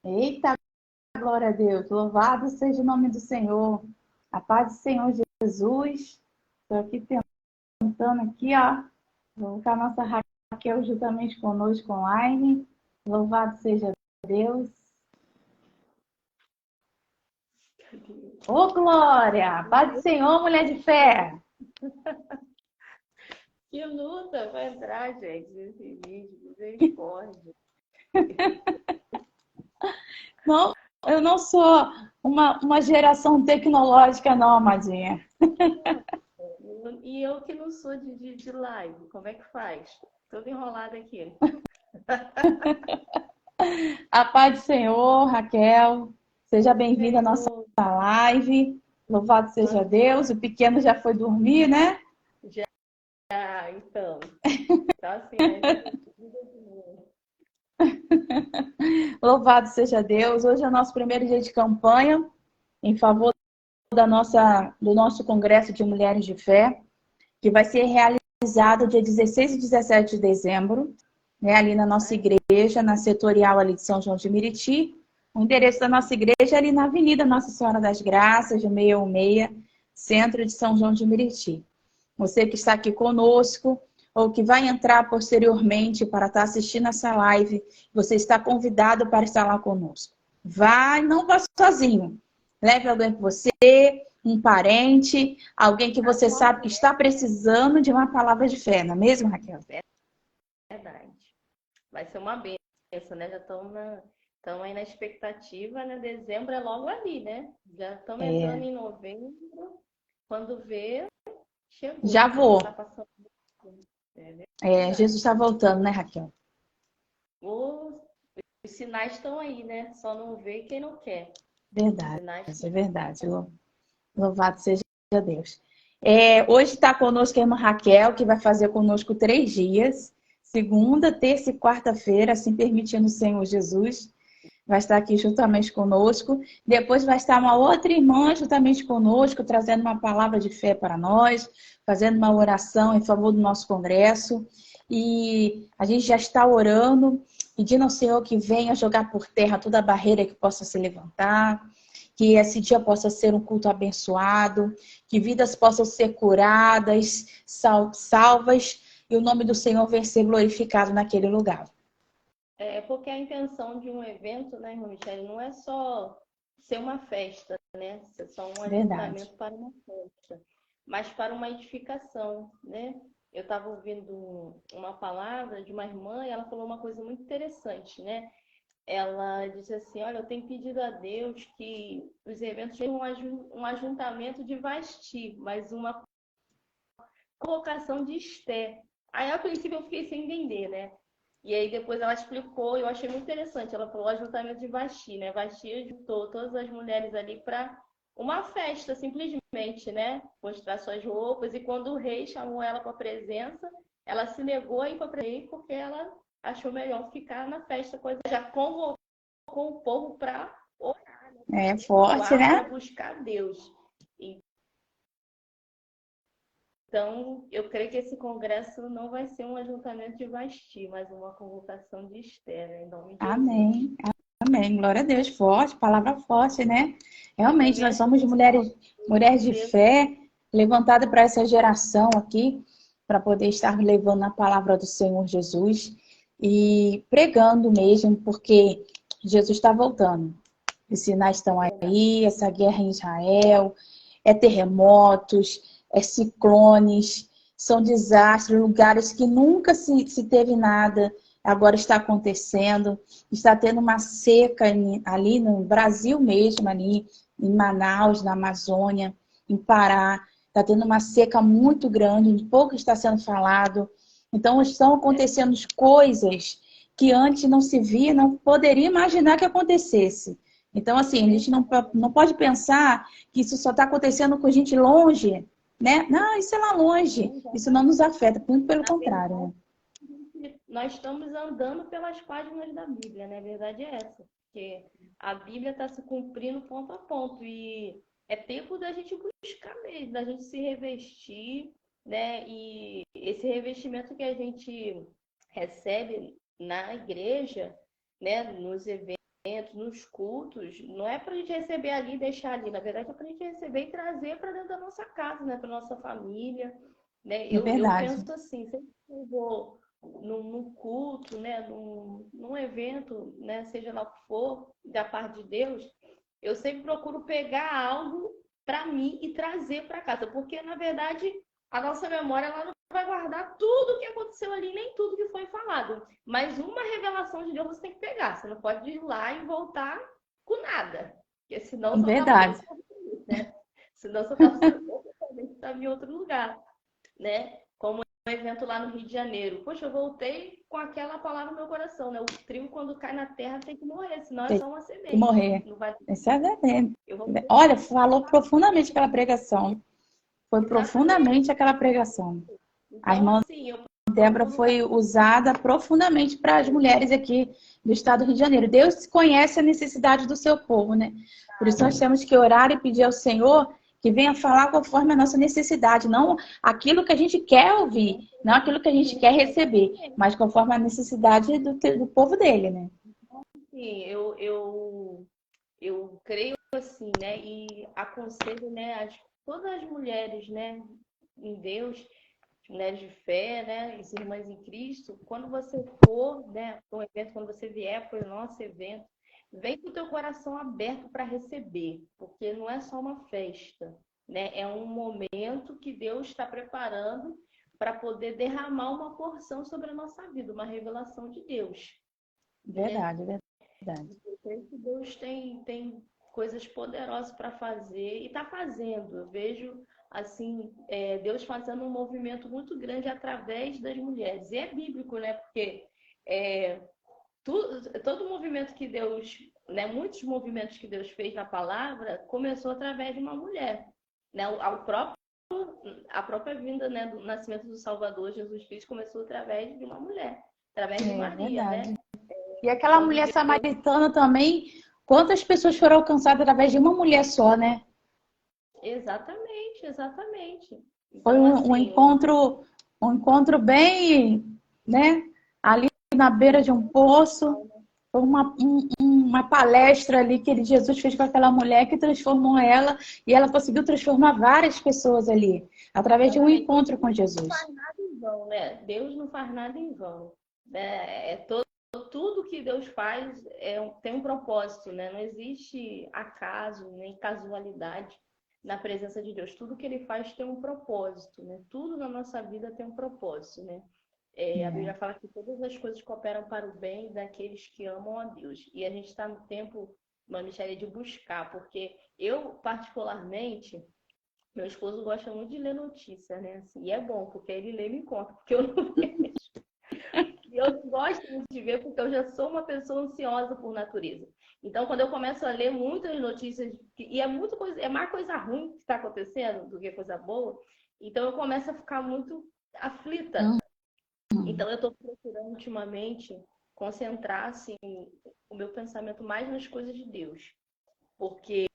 Eita, glória a Deus. Louvado seja o nome do Senhor. A paz do Senhor Jesus. Estou aqui tentando aqui, ó. Vou colocar a nossa Raquel juntamente conosco online. Louvado seja Deus. Ô, Glória! Paz do Senhor, mulher de fé. Que luta vai entrar, gente, nesse vídeo. Misericórdia. Não, eu não sou uma geração tecnológica, não, amadinha. E eu que não sou de live, como é que faz? Toda enrolada aqui. A paz do Senhor, Raquel. Seja bem-vinda à nossa live. Louvado seja Deus. O pequeno já foi dormir, né? Já, então. Tá assim, né? Louvado seja Deus. Hoje é o nosso primeiro dia de campanha em favor do nosso Congresso de Mulheres de Fé, que vai ser realizado dia 16 e 17 de dezembro, né, ali na nossa igreja, na setorial ali de São João de Meriti. O endereço da nossa igreja é ali na Avenida Nossa Senhora das Graças, de 616, centro de São João de Meriti. Você que está aqui conosco, ou que vai entrar posteriormente para estar assistindo essa live, você está convidado para estar lá conosco. Não vá sozinho. Leve alguém com você, um parente, alguém que você sabe que está precisando de uma palavra de fé, não é mesmo, Raquel? Verdade. Vai ser uma bênção, né? Já estamos aí na expectativa, né? Dezembro é logo ali, né? Já estamos entrando em novembro. Quando vê, chegou. Já vou. Tá passando. Jesus está voltando, né, Raquel? Os sinais estão aí, né? Só não vê quem não quer. Verdade, é verdade. Louvado seja Deus. Hoje está conosco a irmã Raquel, que vai fazer conosco 3 dias. Segunda, terça e quarta-feira, assim permitindo o Senhor Jesus. Vai estar aqui juntamente conosco. Depois vai estar uma outra irmã juntamente conosco, trazendo uma palavra de fé para nós, fazendo uma oração em favor do nosso congresso. E a gente já está orando, pedindo ao Senhor que venha jogar por terra toda a barreira que possa se levantar, que esse dia possa ser um culto abençoado, que vidas possam ser curadas, salvas, e o nome do Senhor venha ser glorificado naquele lugar. Porque a intenção de um evento, né, irmã Michele, não é só ser uma festa, né? Ser só um ajuntamento para uma festa, mas para uma edificação, né? Eu estava ouvindo uma palavra de uma irmã e ela falou uma coisa muito interessante, né? Ela disse assim, olha, eu tenho pedido a Deus que os eventos tenham um ajuntamento de Vasti, mas uma colocação de Esté. Aí, a princípio, eu fiquei sem entender, né? E aí, depois ela explicou, e eu achei muito interessante. Ela falou o ajuntamento de Vasti, né? Vasti juntou todas as mulheres ali para uma festa, simplesmente, né? Mostrar suas roupas. E quando o rei chamou ela para a presença, ela se negou a ir para a presença porque ela achou melhor ficar na festa. Já convocou o povo para orar, né? Forte, né? Para buscar Deus. Então, eu creio que esse congresso não vai ser um ajuntamento de Vasti, mas uma convocação de Esther, em nome de Jesus. Amém. Amém. Glória a Deus. Forte, palavra forte, né? Realmente, nós somos mulheres de fé, levantadas para essa geração aqui, para poder estar levando a palavra do Senhor Jesus e pregando mesmo, porque Jesus está voltando. Os sinais estão aí, essa guerra em Israel, terremotos, ciclones, são desastres, lugares que nunca se teve nada, agora está acontecendo. Está tendo uma seca ali no Brasil mesmo, ali em Manaus, na Amazônia, em Pará. Está tendo uma seca muito grande, pouco está sendo falado. Então, estão acontecendo coisas que antes não se via, não poderia imaginar que acontecesse. Então, assim, a gente não pode pensar que isso só está acontecendo com gente longe, né? Não, isso é lá longe. Isso não nos afeta, muito pelo contrário. Nós estamos andando pelas páginas da Bíblia, né? A verdade é essa. Porque a Bíblia está se cumprindo ponto a ponto. E é tempo da gente buscar mesmo, da gente se revestir, né? E esse revestimento que a gente recebe na igreja, né? Nos eventos, nos cultos, não é para a gente receber ali e deixar ali, na verdade é para a gente receber e trazer para dentro da nossa casa, né, para nossa família, né? É Eu verdade. penso assim, sempre que eu vou num culto, né, num evento, né, seja lá o que for, da parte de Deus, eu sempre procuro pegar algo para mim e trazer para casa, porque na verdade a nossa memória ela não vai guardar tudo o que aconteceu ali, nem tudo que foi falado. Mas uma revelação de Deus você tem que pegar. Você não pode ir lá e voltar com nada. Porque senão sua Verdade. cabeça né? Senão sua cabeça está em outro lugar, né? Como um evento lá no Rio de Janeiro. Poxa, eu voltei com aquela palavra no meu coração, né? O trigo, quando cai na terra, tem que morrer, senão é Tem só uma que semente. morrer. Não vai... Isso é verdade. Eu vou... Olha, falou profundamente aquela pregação. Foi profundamente aquela pregação. A Então, irmã assim, eu Débora foi usada profundamente para as mulheres aqui do estado do Rio de Janeiro. Deus conhece a necessidade do seu povo, né? Por isso nós temos que orar e pedir ao Senhor que venha falar conforme a nossa necessidade, não aquilo que a gente quer ouvir, não aquilo que a gente quer receber, mas conforme a necessidade do povo dele, né? Sim, eu creio assim, né? E aconselho, né, todas as mulheres, né, em Deus, mulheres de fé, né, as irmãs em Cristo, quando você for, né, para um evento, quando você vier para o nosso evento, vem com o teu coração aberto para receber, porque não é só uma festa, né? É um momento que Deus está preparando para poder derramar uma porção sobre a nossa vida, uma revelação de Deus. Verdade, né? Verdade. Eu creio que Deus tem coisas poderosas para fazer e está fazendo. Eu vejo assim Deus fazendo um movimento muito grande através das mulheres. E é bíblico, né? Porque todo movimento que Deus, né? Muitos movimentos que Deus fez na palavra começou através de uma mulher, né? A própria vinda, né, do nascimento do Salvador Jesus Cristo começou através de uma mulher, através de Maria, verdade. né? E aquela mulher samaritana também, quantas pessoas foram alcançadas através de uma mulher só, né? Exatamente, exatamente. Foi Então, um assim, encontro bem, né? Ali na beira de um poço. Foi uma palestra ali que Jesus fez com aquela mulher que transformou ela e ela conseguiu transformar várias pessoas ali, através de um encontro com Jesus. Deus não faz nada em vão, né? Deus não faz nada em vão. Né? Tudo que Deus faz tem um propósito, né? Não existe acaso nem casualidade na presença de Deus. Tudo que Ele faz tem um propósito, né? Tudo na nossa vida tem um propósito, né? A Bíblia fala que todas as coisas cooperam para o bem daqueles que amam a Deus. E a gente está no tempo, Michele, de buscar, porque eu, particularmente, meu esposo gosta muito de ler notícia, né? Assim, e é bom, porque ele lê e me conta, porque eu não vejo. E eu gosto muito de ver, porque eu já sou uma pessoa ansiosa por natureza. Então, quando eu começo a ler muitas notícias, e é mais coisa ruim que está acontecendo do que coisa boa, então eu começo a ficar muito aflita. Então, eu estou procurando ultimamente concentrar assim, o meu pensamento mais nas coisas de Deus. Porque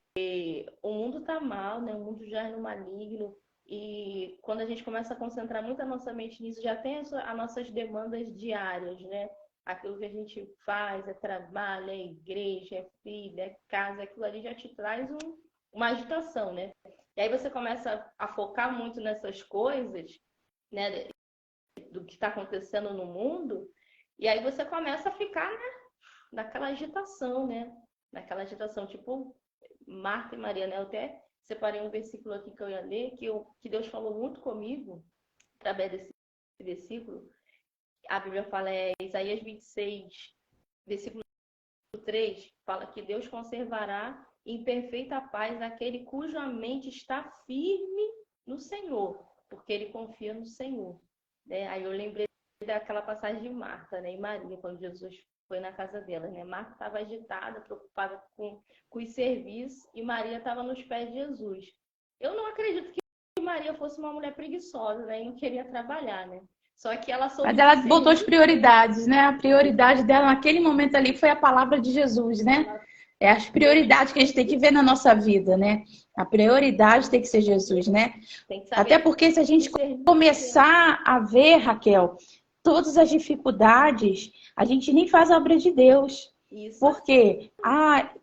o mundo está mal, né? O mundo já é no maligno. E quando a gente começa a concentrar muito a nossa mente nisso, já tem as nossas demandas diárias, né? Aquilo que a gente faz, é trabalho, é igreja, é filho, é casa, aquilo ali já te traz uma agitação, né? E aí você começa a focar muito nessas coisas, né? Do que está acontecendo no mundo, e aí você começa a ficar, né? Naquela agitação, né? Naquela agitação, tipo Marta e Maria, né? Eu até separei um versículo aqui que eu ia ler, que Deus falou muito comigo, através desse versículo. A Bíblia fala, Isaías 26, versículo 3, fala que Deus conservará em perfeita paz aquele cuja mente está firme no Senhor, porque ele confia no Senhor. Né? Aí eu lembrei daquela passagem de Marta, né? E Maria, quando Jesus foi na casa dela, né? Marta estava agitada, preocupada com os serviços, e Maria estava nos pés de Jesus. Eu não acredito que Maria fosse uma mulher preguiçosa, né? E não queria trabalhar, né? Só que ela soube. Mas ela botou as prioridades, né? A prioridade dela naquele momento ali foi a palavra de Jesus, né? É as prioridades que a gente tem que ver na nossa vida, né? A prioridade tem que ser Jesus, né? Até porque se a gente começar a ver, Raquel, todas as dificuldades, a gente nem faz a obra de Deus. Isso. Porque,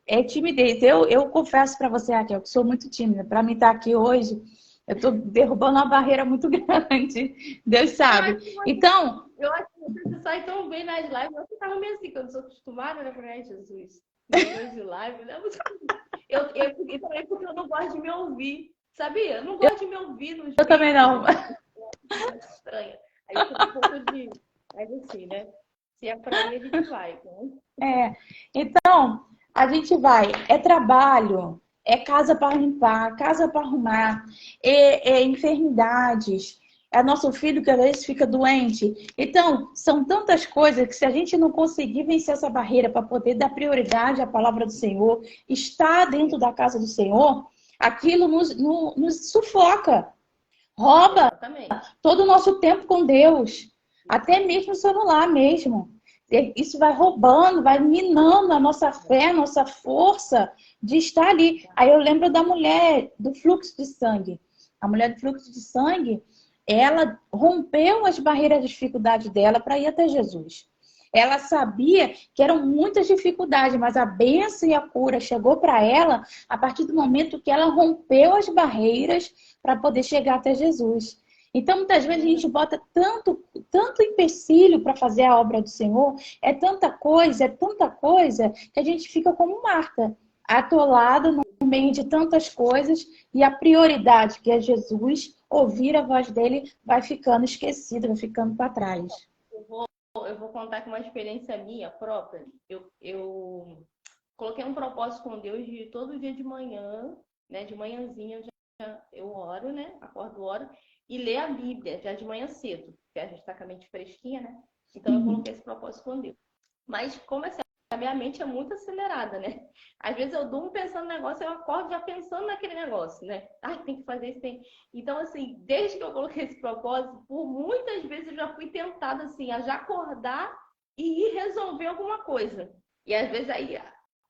é timidez. Eu confesso para você, Raquel, que sou muito tímida. Para mim estar aqui hoje, eu estou derrubando uma barreira muito grande. Deus sabe. Então... Eu acho que você sai tão bem nas lives. Eu ficava meio assim, que eu não sou acostumada, né? Falei, Jesus, milhões de lives, né? Eu também porque eu não gosto de me ouvir. Sabia? Eu não gosto de me ouvir nos Eu também não. Estranha. Aí eu fico um pouco de... Mas assim, né? Se é pra ir, a gente vai. Né? Então, a gente vai. É trabalho, é casa para limpar, casa para arrumar, é enfermidades, é nosso filho que às vezes fica doente. Então, são tantas coisas que se a gente não conseguir vencer essa barreira para poder dar prioridade à palavra do Senhor, estar dentro da casa do Senhor, aquilo nos sufoca, rouba todo o nosso tempo com Deus, até mesmo o celular mesmo. Isso vai roubando, vai minando a nossa fé, a nossa força de estar ali. Aí eu lembro da mulher do fluxo de sangue. A mulher do fluxo de sangue, ela rompeu as barreiras de dificuldade dela para ir até Jesus. Ela sabia que eram muitas dificuldades, mas a bênção e a cura chegou para ela a partir do momento que ela rompeu as barreiras para poder chegar até Jesus. Então, muitas vezes a gente bota tanto empecilho para fazer a obra do Senhor, é tanta coisa, que a gente fica como Marta, atolada no meio de tantas coisas, e a prioridade, que é Jesus, ouvir a voz dele, vai ficando esquecida, vai ficando para trás. Eu vou contar com uma experiência minha própria. Eu coloquei um propósito com Deus de todo dia de manhã, né? De manhãzinha eu oro, né? Acordo, oro. E ler a Bíblia já de manhã cedo, porque a gente está com a mente fresquinha, né? Então eu coloquei esse propósito com Deus. Mas como assim, a minha mente é muito acelerada, né? Às vezes eu durmo pensando no negócio, eu acordo já pensando naquele negócio, né? Tem que fazer isso, tem. Então, assim, desde que eu coloquei esse propósito, por muitas vezes eu já fui tentada, assim, a já acordar e ir resolver alguma coisa. E às vezes aí,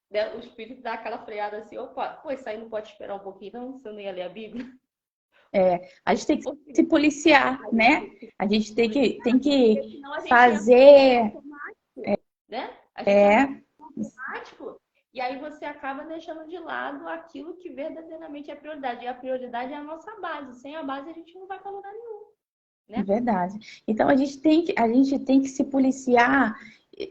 né, o espírito dá aquela freada assim, opa, pô, isso aí não pode esperar um pouquinho, não? Se eu não ia ler a Bíblia. A gente tem que se policiar, né? A gente tem que fazer... Né? A gente é automático, e aí você acaba deixando de lado aquilo que verdadeiramente é prioridade. E a prioridade é a nossa base. Sem a base, a gente não vai para lugar nenhum. Né? Verdade. Então, a gente tem que se policiar.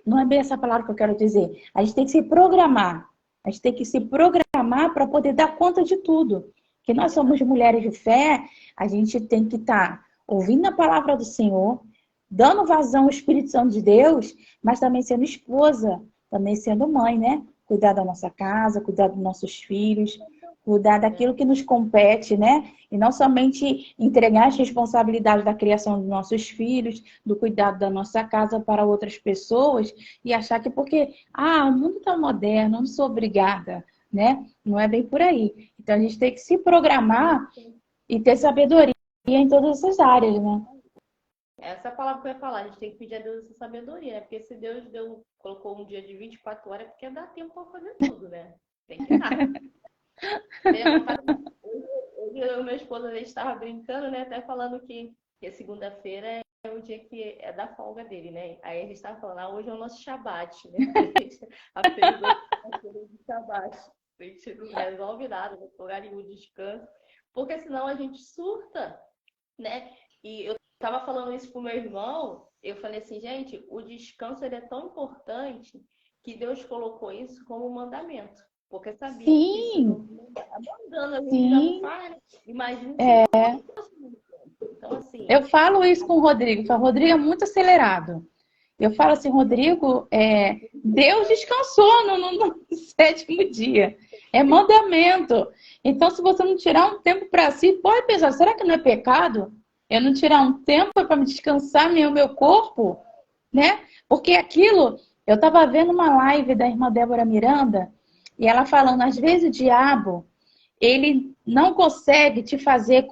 Não é bem essa palavra que eu quero dizer. A gente tem que se programar. A gente tem que se programar para poder dar conta de tudo. Que nós somos mulheres de fé, a gente tem que estar ouvindo a palavra do Senhor, dando vazão ao Espírito Santo de Deus, mas também sendo esposa, também sendo mãe, né? Cuidar da nossa casa, cuidar dos nossos filhos, cuidar daquilo que nos compete, né? E não somente entregar as responsabilidades da criação dos nossos filhos, do cuidado da nossa casa para outras pessoas e achar que porque, o mundo está moderno, eu não sou obrigada, né? Não é bem por aí. Então a gente tem que se programar e ter sabedoria em todas essas áreas, né? Essa é a palavra que eu ia falar, a gente tem que pedir a Deus essa sabedoria, né? Porque se Deus colocou um dia de 24 horas, é porque dá tempo para fazer tudo, né? Tem que dar. Hoje eu e meu esposo, a gente estava brincando, né? Até falando que segunda-feira é o dia que é da folga dele, né? Aí a gente estava falando, hoje é o nosso Shabat, né? A feira de Shabat. A gente não resolve nada, não lugar nenhum descanso. Porque senão a gente surta, né? E eu estava falando isso pro meu irmão, eu falei assim, gente, o descanso ele é tão importante que Deus colocou isso como um mandamento. Porque sabia que se não mandando, a gente já não faz, né? Imagina então, assim, eu falo isso com o Rodrigo, o Rodrigo é muito acelerado. Eu falo assim, Rodrigo, Deus descansou no sétimo dia. É mandamento. Então, se você não tirar um tempo para si, pode pensar, será que não é pecado? Eu não tirar um tempo para me descansar o meu corpo? Né? Porque aquilo, eu estava vendo uma live da irmã Débora Miranda, e ela falando, às vezes o diabo, ele não consegue te fazer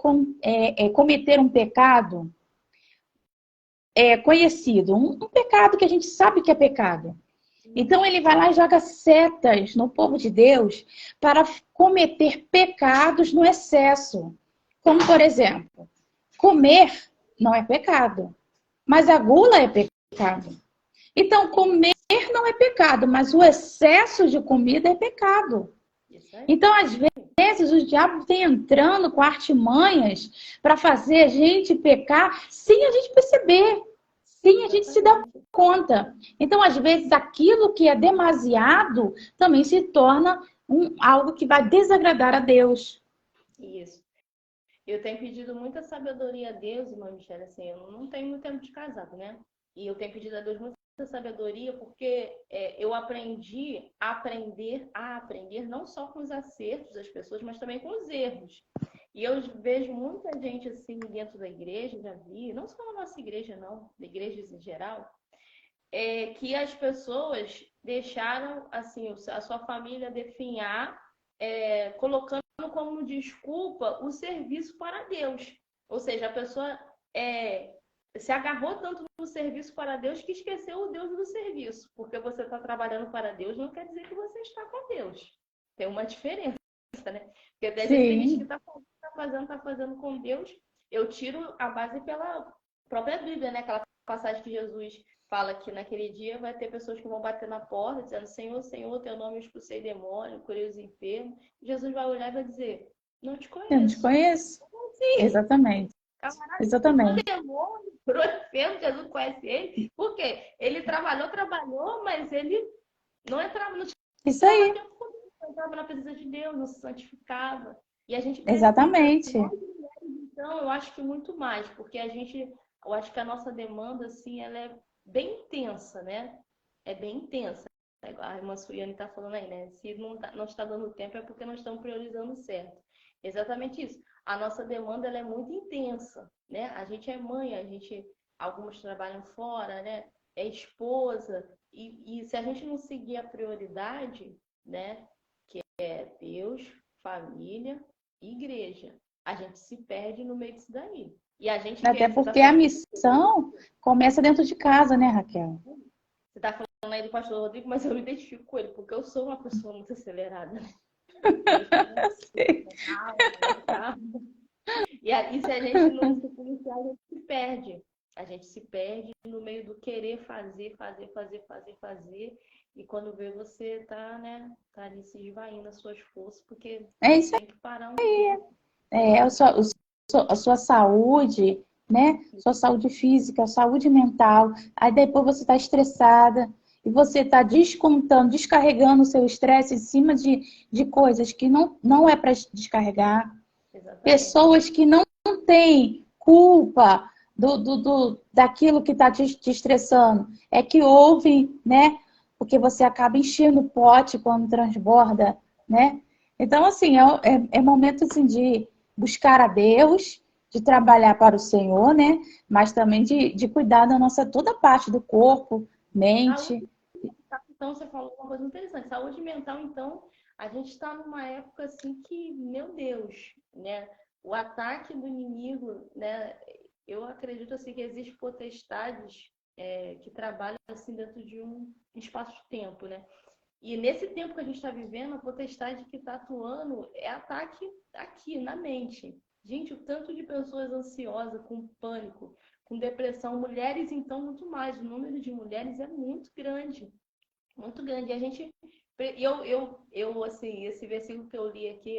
cometer um pecado conhecido, um pecado que a gente sabe que é pecado. Então ele vai lá e joga setas no povo de Deus para cometer pecados no excesso. Como, por exemplo, comer não é pecado, mas a gula é pecado. Então, comer não é pecado, mas o excesso de comida é pecado. Então, às vezes, o diabo vem entrando com artimanhas para fazer a gente pecar sem a gente perceber, sem a gente se dar conta. Então, às vezes, aquilo que é demasiado também se torna algo que vai desagradar a Deus. Isso. Eu tenho pedido muita sabedoria a Deus, irmã Michelle, assim, eu não tenho muito tempo de casado, né? E eu tenho pedido a Deus muita sabedoria porque eu aprendi a aprender não só com os acertos das pessoas, mas também com os erros. E eu vejo muita gente assim dentro da igreja, já vi, não só na nossa igreja não, de igrejas em geral, que as pessoas deixaram assim a sua família definhar, colocando como desculpa o serviço para Deus. Ou seja, a pessoa se agarrou tanto no serviço para Deus que esqueceu o Deus do serviço. Porque você está trabalhando para Deus não quer dizer que você está com Deus. Tem uma diferença, né? Porque às vezes tem gente que está fazendo com Deus. Eu tiro a base pela própria Bíblia, né? Aquela passagem que Jesus fala que naquele dia vai ter pessoas que vão bater na porta dizendo: Senhor, Senhor, teu nome eu expulsei demônio, curei os enfermos. Jesus vai olhar e vai dizer: não te conheço. Eu não te conheço. Assim? Exatamente. Camarada, exatamente. Demônio, curou enfermo, Jesus conhece ele. Por quê? Ele trabalhou, mas ele não entrava no Isso aí. Não entrava na presença de Deus, não se santificava. E a gente exatamente. Então, eu acho que muito mais, porque eu acho que a nossa demanda, assim, ela é bem intensa, né? É bem intensa. A irmã Suiane está falando aí, né? Se não está dando tempo é porque não estamos priorizando certo. Exatamente isso. A nossa demanda ela é muito intensa, né? A gente é mãe, algumas trabalham fora, né? É esposa. E se a gente não seguir a prioridade, né? Que é Deus, família e igreja, a gente se perde no meio disso daí. E a gente Até porque a missão começa dentro de casa, né, Raquel? Você está falando aí do pastor Rodrigo, mas eu me identifico com ele, porque eu sou uma pessoa muito acelerada. E se a gente não se policiar, a gente se perde. A gente se perde no meio do querer fazer. E quando vê, você tá, né? Tá ali se esvaindo as suas forças, porque isso tem que parar aí. A sua saúde, né? Sua saúde física, saúde mental. Aí depois você está estressada e você está descarregando o seu estresse em cima de coisas que não é para descarregar. Exatamente. Pessoas que não têm culpa daquilo que está te estressando. É que ouvem, né? Porque você acaba enchendo o pote quando transborda, né? Então, assim, é momento assim, de buscar a Deus, de trabalhar para o Senhor, né? Mas também de cuidar da nossa toda parte do corpo, mente. Então, você falou uma coisa interessante. Saúde mental, então, a gente está numa época assim que, meu Deus, né? O ataque do inimigo, né? Eu acredito assim que existem potestades que trabalham assim dentro de um espaço de tempo, né? E nesse tempo que a gente está vivendo, a potestade que está atuando é ataque aqui na mente. Gente, o tanto de pessoas ansiosas, com pânico, com depressão, mulheres então muito mais. O número de mulheres é muito grande. Muito grande. E a gente. Assim, esse versículo que eu li aqui,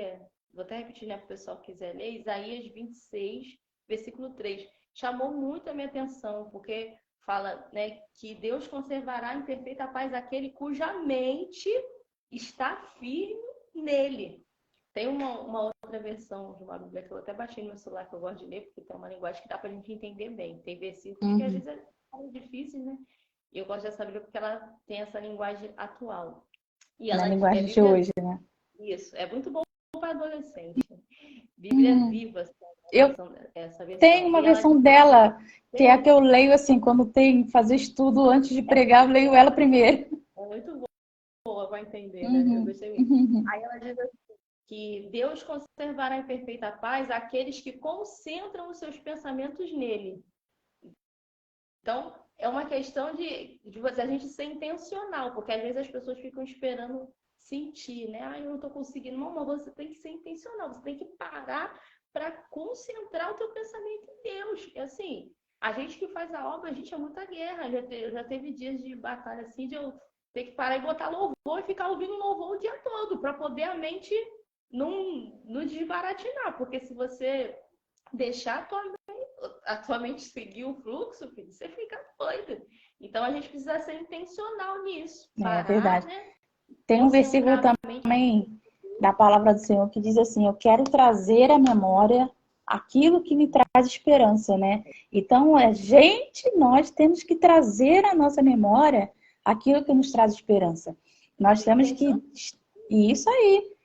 vou até repetir, né, para o pessoal que quiser ler, Isaías 26, versículo 3. Chamou muito a minha atenção, porque fala, né, que Deus conservará em perfeita paz aquele cuja mente está firme nele. Tem uma outra versão de uma Bíblia que eu até baixei no meu celular que eu gosto de ler, porque tem uma linguagem que dá para a gente entender bem. Tem versículos que às vezes é difícil, né? E eu gosto dessa Bíblia porque ela tem essa linguagem atual. E ela na linguagem de hoje, né? Isso, é muito bom para adolescente. Bíblia viva. Eu tenho uma versão dela, que é a que eu leio assim, quando tem que fazer estudo antes de pregar, eu leio ela primeiro. É muito boa para entender, né? Eu gostei muito. Aí ela diz assim, que Deus conservará em perfeita paz aqueles que concentram os seus pensamentos nele. Então, é uma questão de a gente ser intencional, porque às vezes as pessoas ficam esperando sentir, né? Ah, eu não estou conseguindo. Não, mas você tem que ser intencional, você tem que parar para concentrar o teu pensamento em Deus. E assim, A gente que faz a obra, a gente é muita guerra. Já teve dias de batalha assim, de eu ter que parar e botar louvor e ficar ouvindo louvor o dia todo, para poder a mente não desbaratinar. Porque se você deixar a tua mente seguir o fluxo, filho, você fica doido. Então a gente precisa ser intencional nisso. É Parar, verdade. né? Tem um versículo Concentrar a mente. também da palavra do Senhor que diz assim: eu quero trazer à memória aquilo que me traz esperança, né? Então, nós temos que trazer à nossa memória aquilo que nos traz esperança. Nós temos que. E isso aí.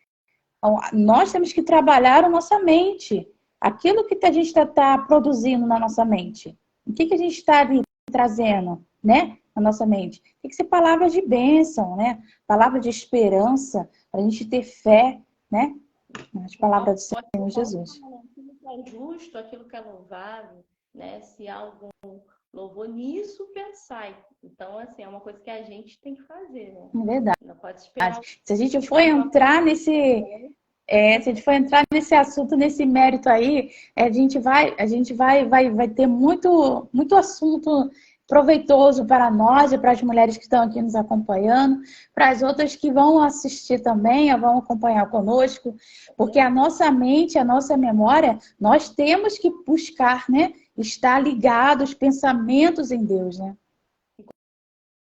Então, nós temos que trabalhar a nossa mente. Aquilo que a gente está produzindo na nossa mente. O que a gente está ali trazendo, né? Na nossa mente. Tem que ser palavras de bênção, né? Palavras de esperança, para a gente ter fé, né? Nas palavras do Senhor Jesus. Aquilo que é justo, aquilo que é louvável, né? Se há algum louvor nisso, pensai. Então, assim, é uma coisa que a gente tem que fazer, né? É verdade. Não pode esperar. Se a gente for entrar nesse assunto, nesse mérito aí, a gente vai ter muito assunto proveitoso para nós e para as mulheres que estão aqui nos acompanhando, para as outras que vão assistir também, vão acompanhar conosco, porque a nossa mente, a nossa memória, nós temos que buscar, né? Estar ligado aos pensamentos em Deus, né?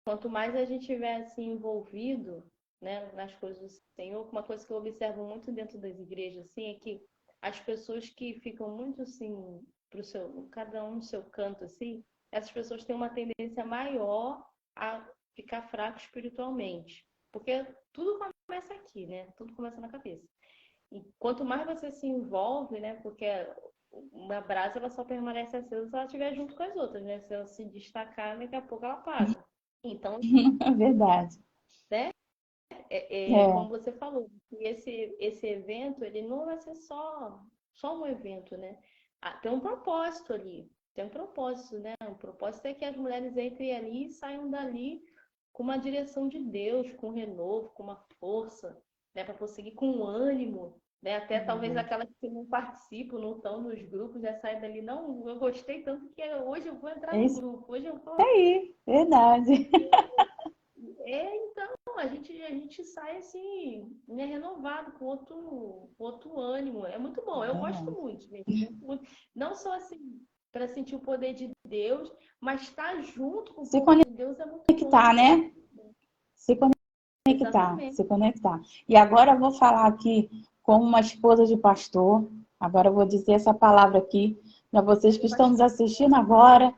Quanto mais a gente estiver assim envolvido, né, nas coisas do Senhor, uma coisa que eu observo muito dentro das igrejas assim é que as pessoas que ficam muito assim cada um no seu canto assim, essas pessoas têm uma tendência maior a ficar fraco espiritualmente, porque tudo começa aqui, né? Tudo começa na cabeça. E quanto mais você se envolve, né? Porque uma brasa ela só permanece acesa se ela estiver junto com as outras, né? Se ela se destacar, daqui a pouco ela apaga. Então, É verdade. né? Como você falou, esse evento ele não vai ser só um evento, né? Tem um propósito ali, tem um propósito, né? O propósito é que as mulheres entrem ali e saiam dali com uma direção de Deus, com um renovo, com uma força, né? Para prosseguir com ânimo, né? Até talvez aquelas que não participam, não estão nos grupos, já saem dali, não, eu gostei tanto que hoje eu vou entrar no grupo, hoje eu vou. É aí, verdade. Então, a gente sai assim, né, renovado, com outro ânimo. É muito bom, eu gosto muito, gente. Muito. Não só assim, para sentir o poder de Deus, mas estar junto com o povo de Deus é muito bom. Né? Se conectar. E agora eu vou falar aqui como uma esposa de pastor. Agora eu vou dizer essa palavra aqui para vocês que estão nos assistindo agora.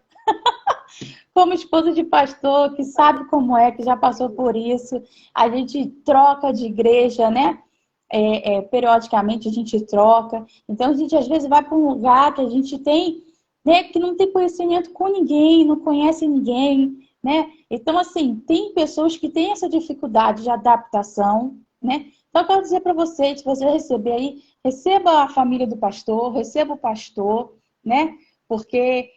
Como esposa de pastor, que sabe como é, que já passou por isso. A gente troca de igreja, né? Periodicamente a gente troca. Então a gente às vezes vai para um lugar que a gente tem, né, que não tem conhecimento com ninguém, não conhece ninguém, né? Então, assim, tem pessoas que têm essa dificuldade de adaptação, né? Então, eu quero dizer para vocês, se você receber aí, receba a família do pastor, receba o pastor, né? Porque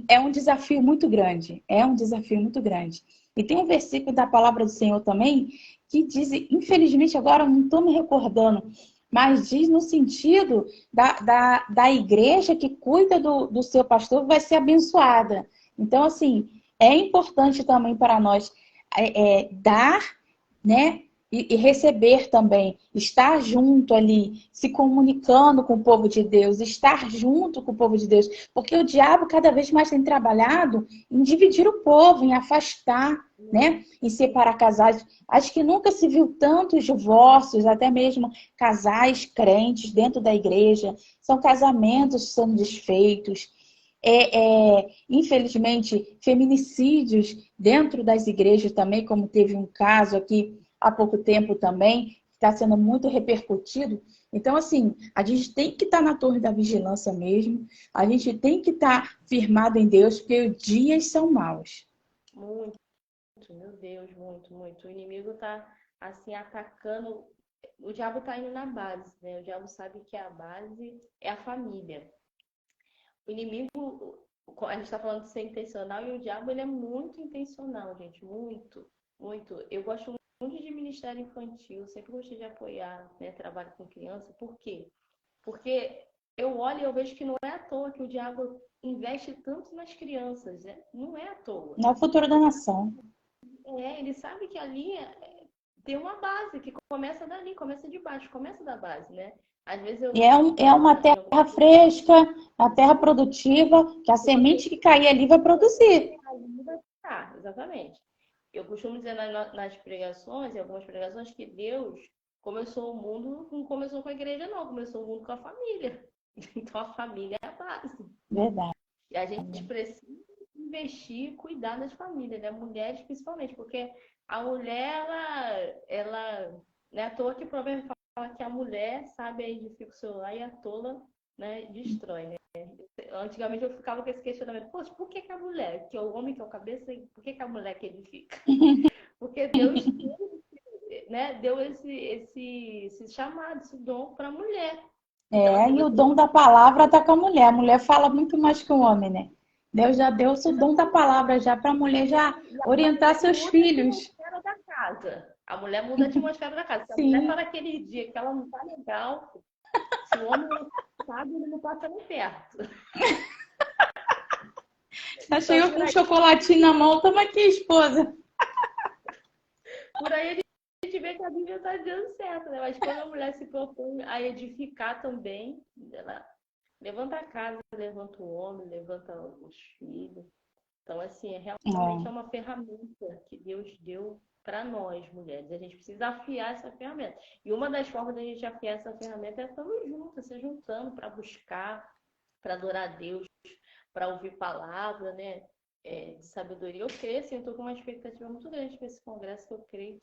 é um desafio muito grande, é um desafio muito grande. E tem um versículo da palavra do Senhor também, que diz, infelizmente agora eu não estou me recordando, mas diz no sentido da igreja que cuida do seu pastor vai ser abençoada. Então, assim, é importante também para nós dar, né? E receber também, estar junto ali, se comunicando com o povo de Deus, estar junto com o povo de Deus, porque o diabo cada vez mais tem trabalhado em dividir o povo, em afastar, né? Em separar casais. Acho que nunca se viu tantos divórcios, até mesmo casais crentes dentro da igreja, são casamentos sendo desfeitos. Infelizmente, feminicídios dentro das igrejas também, como teve um caso aqui há pouco tempo também, que está sendo muito repercutido. Então, assim, a gente tem que estar na torre da vigilância mesmo, a gente tem que estar firmado em Deus, porque os dias são maus. Muito, meu Deus, muito, muito. O inimigo está, assim, atacando. O diabo está indo na base, né? O diabo sabe que a base é a família. O inimigo, a gente está falando de ser intencional, e o diabo, ele é muito intencional, gente. Muito, muito. Eu gosto muito de ministério infantil, sempre gostei de apoiar, né, trabalho com criança. Por quê? Porque eu olho e eu vejo que não é à toa que o diabo investe tanto nas crianças, né? Não é à toa. Não é o futuro da nação. Ele sabe que ali tem uma base que começa dali, começa de baixo, começa da base, né? Às vezes eu E vejo é uma terra fresca, uma terra produtiva, que a semente que cair ali vai produzir. Exatamente. Eu costumo dizer nas pregações, em algumas pregações, que Deus começou o mundo, não começou com a igreja, não, começou o mundo com a família. Então a família é a base. Verdade. E a gente precisa investir, cuidar das famílias, né? Mulheres principalmente, porque a mulher, ela não é à toa que o provérbio fala que a mulher sabe aí edifica o seu lar e a tola, né, destrói, né? Antigamente eu ficava com esse questionamento, poxa, por que a mulher, que é o homem que é o cabeça, por que a mulher que edifica? Porque Deus, né, deu esse chamado, esse dom para a mulher. Então, assim, E o dom da palavra está com a mulher. A mulher fala muito mais que o homem, né? Deus já deu o dom da palavra já para a mulher já orientar seus filhos. Da casa. A mulher muda a atmosfera da casa. Se a mulher tá naquele dia que ela não tá legal, se o homem não sabe, ele não passa nem perto. Já chega com um chocolatinho na mão, toma aqui, esposa. Por aí a gente vê que a Bíblia está dizendo certo, né? Mas quando a mulher se propõe a edificar também, ela levanta a casa, levanta o homem, levanta os filhos. Então, assim, realmente é uma ferramenta que Deus deu para nós, mulheres. A gente precisa afiar essa ferramenta. E uma das formas da gente afiar essa ferramenta é estando juntas, se juntando para buscar, para adorar a Deus, para ouvir palavra, né? De sabedoria. Eu creio, assim, eu estou com uma expectativa muito grande para esse congresso, que eu creio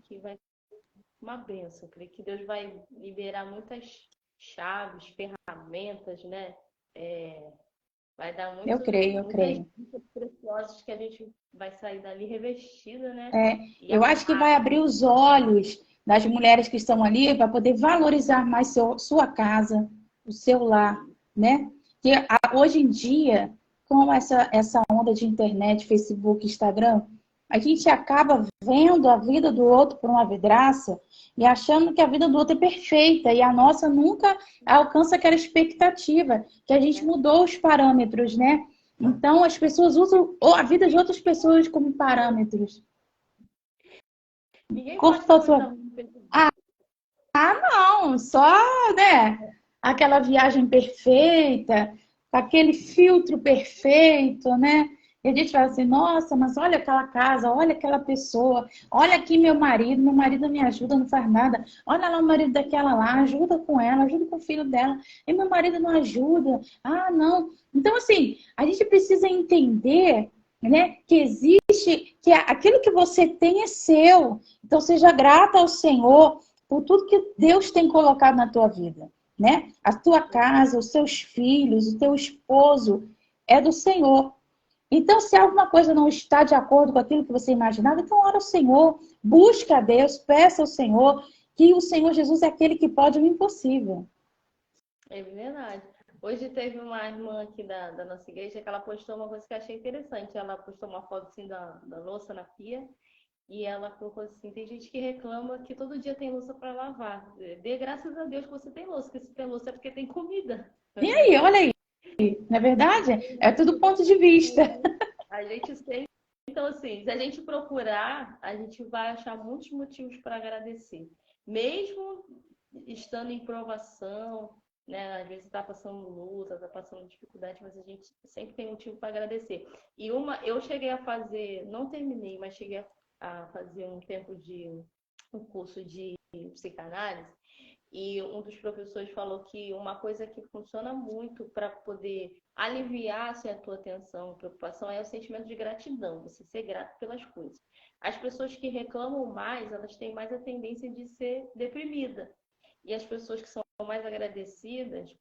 que vai ser uma bênção. Eu creio que Deus vai liberar muitas chaves, ferramentas, né? Vai dar Eu creio. dicas preciosas que a gente vai sair dali revestida, né? Eu acho que vai abrir os olhos das mulheres que estão ali para poder valorizar mais sua casa, o seu lar, né? Que hoje em dia, com essa onda de internet, Facebook, Instagram, a gente acaba vendo a vida do outro por uma vidraça e achando que a vida do outro é perfeita e a nossa nunca alcança aquela expectativa, que a gente mudou os parâmetros, né? Então, as pessoas usam a vida de outras pessoas como parâmetros. Ninguém pode sua... Não, só, né? Aquela viagem perfeita, aquele filtro perfeito, né? E a gente fala assim, nossa, mas olha aquela casa, olha aquela pessoa, olha aqui meu marido não me ajuda, não faz nada. Olha lá o marido daquela lá, ajuda com ela, ajuda com o filho dela. E meu marido não ajuda. Ah, não. Então, assim, a gente precisa entender, né, que existe, que aquilo que você tem é seu. Então, seja grata ao Senhor por tudo que Deus tem colocado na tua vida, né? A tua casa, os seus filhos, o teu esposo é do Senhor. Então, se alguma coisa não está de acordo com aquilo que você imaginava, então ora ao Senhor, busca a Deus, peça ao Senhor, que o Senhor Jesus é aquele que pode o impossível. É verdade. Hoje teve uma irmã aqui da nossa igreja que ela postou uma coisa que eu achei interessante. Ela postou uma foto assim da louça na pia e ela colocou assim, tem gente que reclama que todo dia tem louça para lavar. Dê graças a Deus que você tem louça, porque se tem louça é porque tem comida. E aí, olha aí, não é verdade? É tudo ponto de vista. A gente sempre... Então, assim, se a gente procurar, a gente vai achar muitos motivos para agradecer. Mesmo estando em provação, né? Às vezes está passando luta, está passando dificuldade, mas a gente sempre tem motivo para agradecer. E eu cheguei a fazer, não terminei, mas cheguei a fazer um curso de psicanálise. E um dos professores falou que uma coisa que funciona muito para poder aliviar assim, a tua tensão, preocupação, é o sentimento de gratidão, você ser grato pelas coisas. As pessoas que reclamam mais, elas têm mais a tendência de ser deprimida. E as pessoas que são mais agradecidas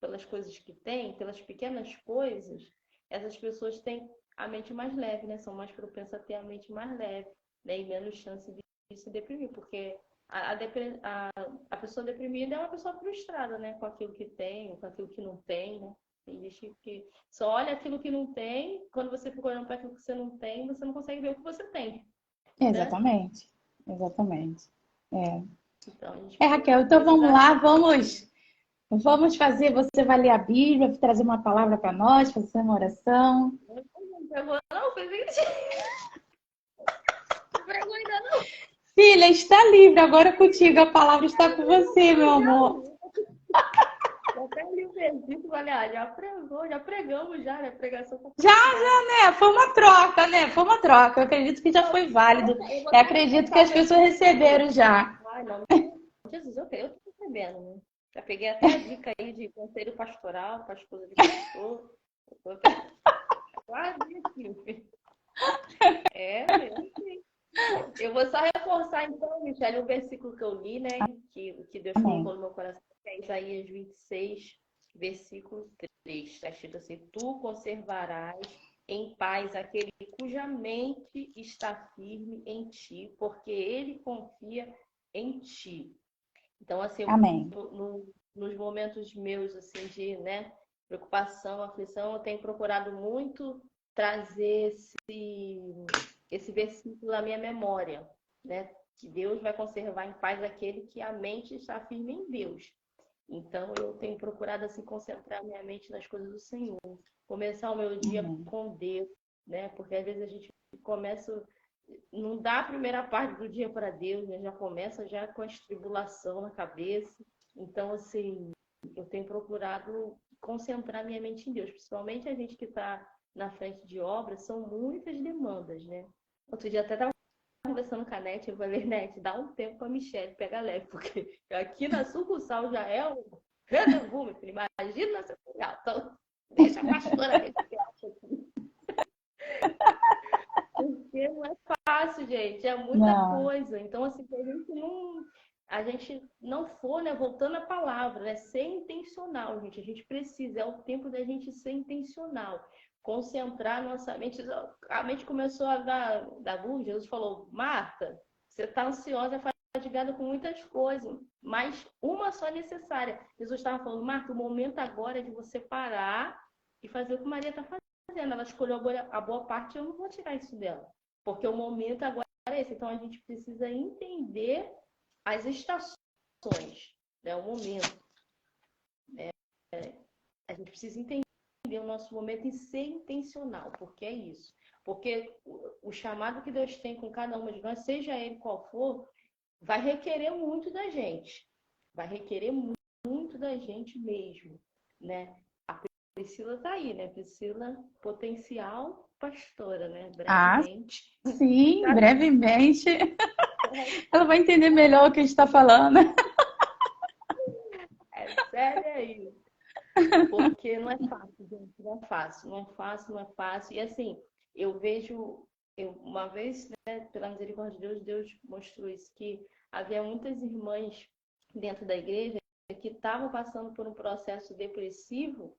pelas coisas que têm, pelas pequenas coisas, essas pessoas têm a mente mais leve, né? São mais propensas a ter a mente mais leve, né? E menos chance de se deprimir, porque a pessoa deprimida é uma pessoa frustrada, né? Com aquilo que tem, com aquilo que não tem, né? Tem gente que só olha aquilo que não tem, quando você fica olhando para aquilo que você não tem, você não consegue ver o que você tem. Exatamente, né? Exatamente. Então, Raquel, então vamos lá, vamos Vamos fazer, você vai ler a Bíblia, trazer uma palavra para nós, fazer uma oração. Eu vou, não, presente. Não pegou ainda não. Filha, está livre, agora contigo, a palavra está com você, meu amor. Eu até li o versículo, falei, já pregamos já, né? Pregação Já, né? Foi uma troca, né? Foi uma troca. Eu acredito que já foi válido. Eu acredito que as pessoas receberam já. Ai, não, Jesus, eu tô recebendo, né? Já peguei até a dica aí de conselho pastoral para a esposa de pastor. Quase aqui. É mesmo. Eu vou só reforçar então, Michele, o versículo que eu li, né? Que Deus colocou no meu coração, que é Isaías 26, versículo 3. Está escrito assim: Tu conservarás em paz aquele cuja mente está firme em ti, porque ele confia em ti. Então, assim, Amém. nos momentos meus, assim, de, né, preocupação, aflição, eu tenho procurado muito trazer esse versículo à minha memória, né? Que Deus vai conservar em paz aquele que a mente está firme em Deus. Então, eu tenho procurado, assim, concentrar minha mente nas coisas do Senhor. Começar o meu dia com Deus, né? Porque às vezes a gente começa, não dá a primeira parte do dia para Deus, né? Já começa já com a tribulação na cabeça. Então, assim, eu tenho procurado concentrar minha mente em Deus, principalmente a gente que está na frente de obras, são muitas demandas, né? Outro dia até estava conversando com a Nete, eu falei, Nete, dá um tempo para a Michelle pegar leve, porque aqui na sucursal já é um rendezvous, meu filho, imagina na sucursal. Então, deixa a pastora respirar um pouquinho. Porque não é fácil, gente, é muita coisa. Então, assim, se a gente não for, né, voltando à palavra, né, ser intencional, gente, a gente precisa, é o tempo da gente ser intencional, concentrar nossa mente. A mente começou a dar burro, Jesus falou, Marta, você está ansiosa, fatigada com muitas coisas, mas uma só é necessária. Jesus estava falando, Marta, o momento agora é de você parar e fazer o que Maria está fazendo. Ela escolheu a boa parte, eu não vou tirar isso dela. Porque o momento agora é esse. Então, a gente precisa entender as estações, né? O momento. Né? A gente precisa entender o nosso momento e ser intencional, porque é isso. Porque o chamado que Deus tem com cada uma de nós, seja ele qual for, vai requerer muito da gente. Vai requerer muito da gente mesmo, né? Priscila tá aí, né? Priscila, potencial pastora, né? Brevemente. Sim, brevemente. Ela vai entender melhor o que a gente está falando. É sério aí. Porque não é fácil, gente. Não é fácil, não é fácil, não é fácil. E assim, eu vejo, uma vez, né, pela misericórdia de Deus, Deus mostrou isso, que havia muitas irmãs dentro da igreja que estavam passando por um processo depressivo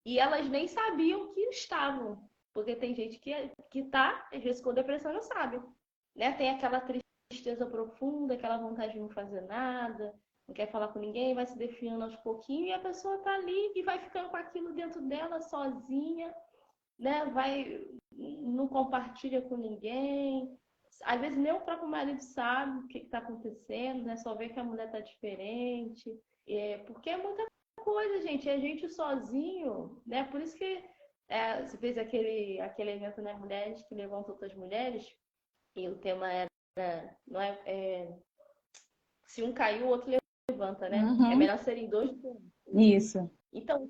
e elas nem sabiam que estavam. Porque tem gente que tá, às vezes, com depressão e não sabe. Né? Tem aquela tristeza profunda, aquela vontade de não fazer nada, não quer falar com ninguém, vai se definhando aos pouquinhos e a pessoa tá ali e vai ficando com aquilo dentro dela sozinha, né? Não compartilha com ninguém. Às vezes nem o próprio marido sabe o que está acontecendo, né? Só vê que a mulher tá diferente. Porque é muita coisa, gente. É gente sozinho, né? Por isso que você fez aquele evento, né? Mulheres que levantam outras mulheres. E o tema era, não se um caiu, o outro levanta, né? É melhor serem dois do que um. Isso. Então,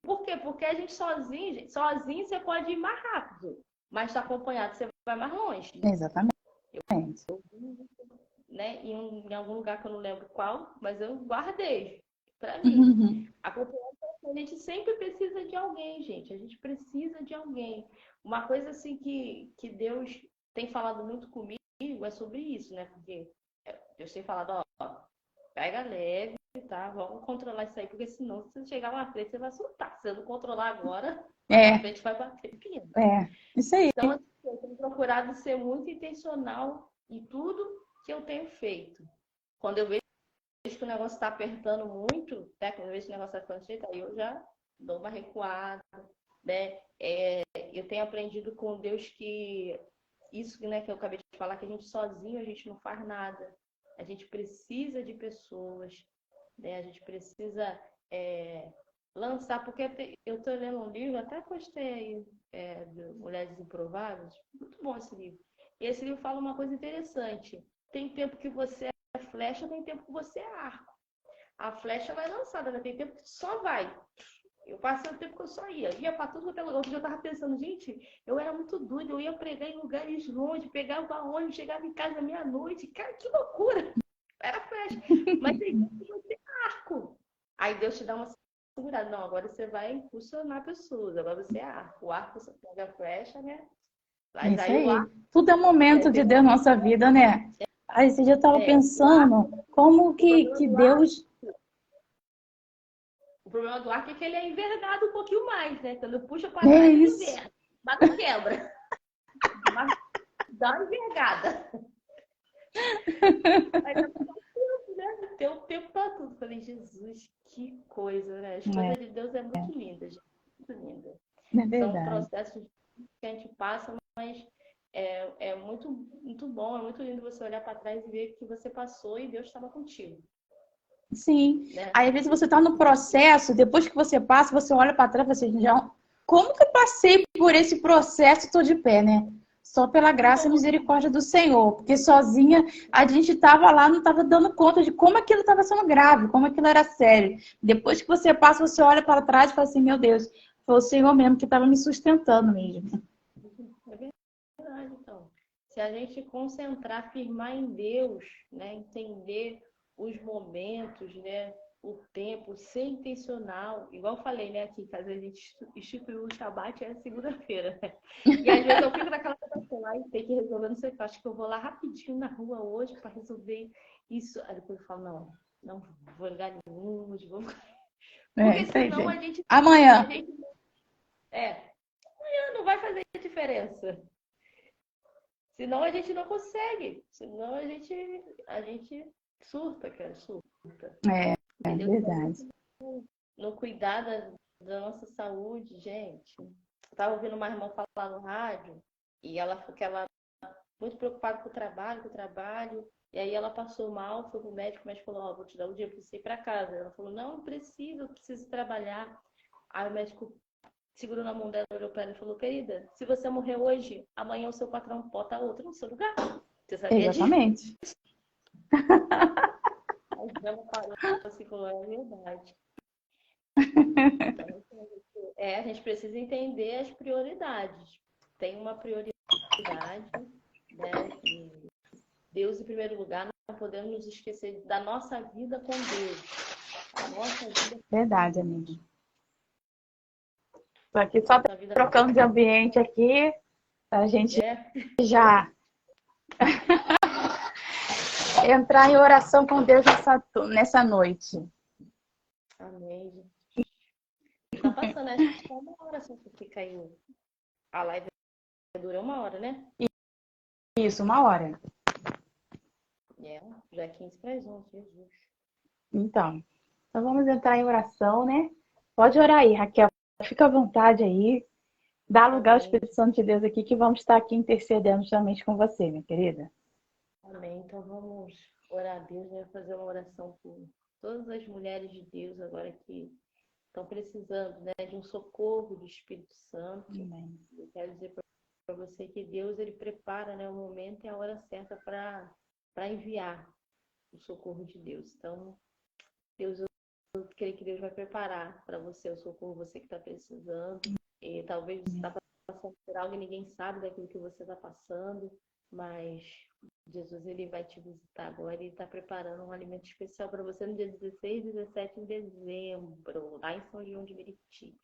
por quê? Porque a gente sozinho você pode ir mais rápido, mas está acompanhado, você vai mais longe. Exatamente. Né? Em algum lugar que eu não lembro qual, mas eu guardei para mim. Acompanhado, a gente sempre precisa de alguém, gente. A gente precisa de alguém. Uma coisa assim que Deus tem falado muito comigo é sobre isso, né? Porque Deus tem falado, ó, pega leve, tá? Vamos controlar isso aí, porque senão, se você chegar lá na frente, você vai surtar. Se você não controlar agora, lá na frente vai bater pino. Isso aí. Então, assim, eu tenho procurado ser muito intencional em tudo que eu tenho feito. Quando eu vejo que o negócio está apertando muito, né? Quando eu vejo que o negócio está ficando cheio, aí eu já dou uma recuada, né? Eu tenho aprendido com Deus que isso, né, que eu acabei de falar, que a gente sozinho a gente não faz nada. A gente precisa de pessoas, né? A gente precisa lançar, porque eu estou lendo um livro, até postei aí, de Mulheres Improváveis, muito bom esse livro. E esse livro fala uma coisa interessante. Tem tempo que você é flecha, tem tempo que você é arco. A flecha vai lançada, né? Tem tempo que só vai. Eu passei o tempo que eu só ia para tudo quanto é lugar. Outro dia eu tava pensando, gente, eu era muito doida, eu ia pregar em lugares longe, pegava ônibus, chegava em casa meia-noite. Cara, que loucura! Era flecha. Mas tem tempo que você é arco. Aí Deus te dá uma segurada. Não, agora você vai impulsionar pessoas. Agora você é arco. O arco você pega a flecha, né? Mas Isso aí o aí. arco Tudo é momento de Deus na nossa vida, né? Aí esse dia eu estava o arco, pensando como o problema que do arco. Deus. O problema do arco é que ele é envergado um pouquinho mais, né? Quando puxa para É trás, ele isso. enverga. Mas não quebra. Mas dá uma envergada. Mas é tempo, né? Tem um tempo para tudo. Falei, Jesus, que coisa, né? As coisas de Deus é muito linda, gente. Muito linda. É São verdade. processos que a gente passa, mas é muito, muito bom, é muito lindo você olhar para trás e ver que você passou e Deus estava contigo. Sim. Né? Aí, às vezes, você está no processo, depois que você passa, você olha para trás e fala assim, já, como que eu passei por esse processo e estou de pé, né? Só pela graça e misericórdia do Senhor. Porque sozinha a gente estava lá, não estava dando conta de como aquilo estava sendo grave, como aquilo era sério. Depois que você passa, você olha para trás e fala assim, meu Deus, foi o Senhor mesmo que estava me sustentando mesmo. É verdade, então. Se a gente concentrar, firmar em Deus, né? Entender os momentos, né? O tempo, ser intencional. Igual eu falei, né? Aqui em casa a gente instituiu o Shabat é segunda-feira, né? E às vezes eu fico naquela situação lá e tem que resolver, não sei o que. Acho que eu vou lá rapidinho na rua hoje para resolver isso. Aí depois eu falo, não vou em lugar nenhum, hoje vou. Porque Isso aí, senão a gente. gente. A Amanhã. gente não vai fazer diferença. Senão a gente não consegue. Senão a gente surta, cara, surta. É Entendeu? verdade. No cuidar da nossa saúde, gente. Eu tava ouvindo uma irmã falar no rádio e ela ficou muito preocupada com o trabalho. E aí ela passou mal, foi pro médico, o médico falou, ó, vou te dar um dia pra você ir pra casa. Ela falou, não preciso, eu preciso trabalhar. Aí o médico segurou na mão dela, olhou pra ela e falou, querida, se você morrer hoje, amanhã o seu patrão bota outro no seu lugar. Você sabia disso? Exatamente. Aí ela parou assim, falou, é verdade. Então, a gente precisa entender as prioridades. Tem uma prioridade, né? E Deus em primeiro lugar, não podemos nos esquecer da nossa vida com Deus. A nossa vida Verdade, amiga. Tô aqui só nossa vida trocando de ambiente aqui, pra gente é. já entrar em oração com Deus nessa noite. Amém. Tá passando, acho que só uma hora só que fica aí. A live dura uma hora, né? Isso, 1 hora. Já é 15 para as 11, Jesus. Então vamos entrar em oração, né? Pode orar aí, Raquel. Fica à vontade aí. Dá lugar ao Amém. Espírito Santo de Deus aqui, que vamos estar aqui intercedendo justamente com você, minha querida. Amém. Então vamos orar a Deus, né? Fazer uma oração por todas as mulheres de Deus agora que estão precisando, né, de um socorro do Espírito Santo. Amém. Eu quero dizer para você que Deus ele prepara, né, o momento e a hora certa para enviar o socorro de Deus. Então, Deus, eu creio que Deus vai preparar para você o socorro, você que está precisando. E talvez você está passando por algo e ninguém sabe daquilo que você está passando, mas Jesus ele vai te visitar agora e está preparando um alimento especial para você no dia 16 e 17 de dezembro, lá em São João de Meriti.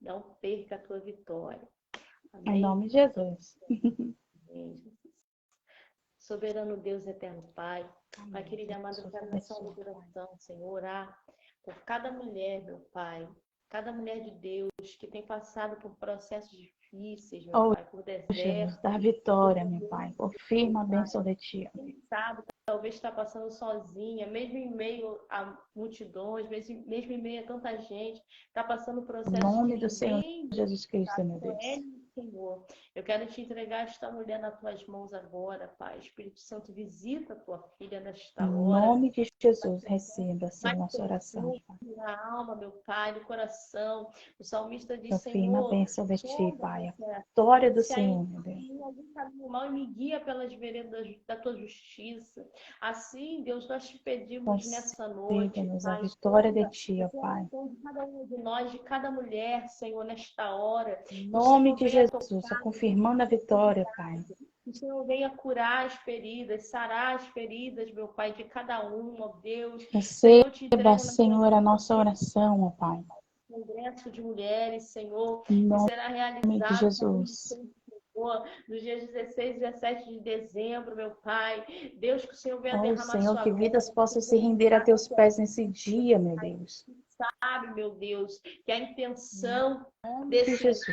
Não perca a tua vitória. Amém? Em nome de Jesus. Amém, Jesus. Soberano Deus, eterno Pai, Pai querido e amado, eu quero nessa hora de oração, Senhor, orar por cada mulher, meu Pai, cada mulher de Deus que tem passado por processos difíceis, meu Pai, por deserto. Da vitória, meu Pai, por firma bênção de Ti. Quem sabe, talvez está passando sozinha, mesmo em meio a multidões, mesmo em meio a tanta gente, está passando um Em processo que nome do Senhor ninguém Jesus Cristo, sabe, meu só Deus. Senhor. Eu quero te entregar esta mulher nas tuas mãos agora, Pai. Espírito Santo, visita a tua filha nesta Em hora. nome de Jesus, receba, Senhor, nossa oração, Pai. Na alma, meu Pai, no coração. O salmista diz, Confirma a Senhor, bênção de ti, Pai. A vitória do Senhor, meu Deus. caminho mal e me guia pelas veredas da tua justiça. Assim, Deus, nós te pedimos nessa noite, Conceda-nos a Pai, vitória de ti, ó Pai. de cada um de nós, de cada mulher, Senhor, nesta hora. Em nome de Jesus, confirmando a vitória, Pai. Que o Senhor venha curar as feridas, sarar as feridas, meu Pai, de cada um, ó Deus. Receba, Senhor, a nossa oração, ó Pai. Congresso de mulheres, Senhor, Em que nome será de realizado Jesus. nos dias 16 e 17 de dezembro, meu Pai. Deus, que o Senhor venha Oh, derramar Senhor, sua que vidas bênção, possam se render a teus pés nesse dia, meu Deus. sabe, meu Deus, que a intenção De desse Jesus.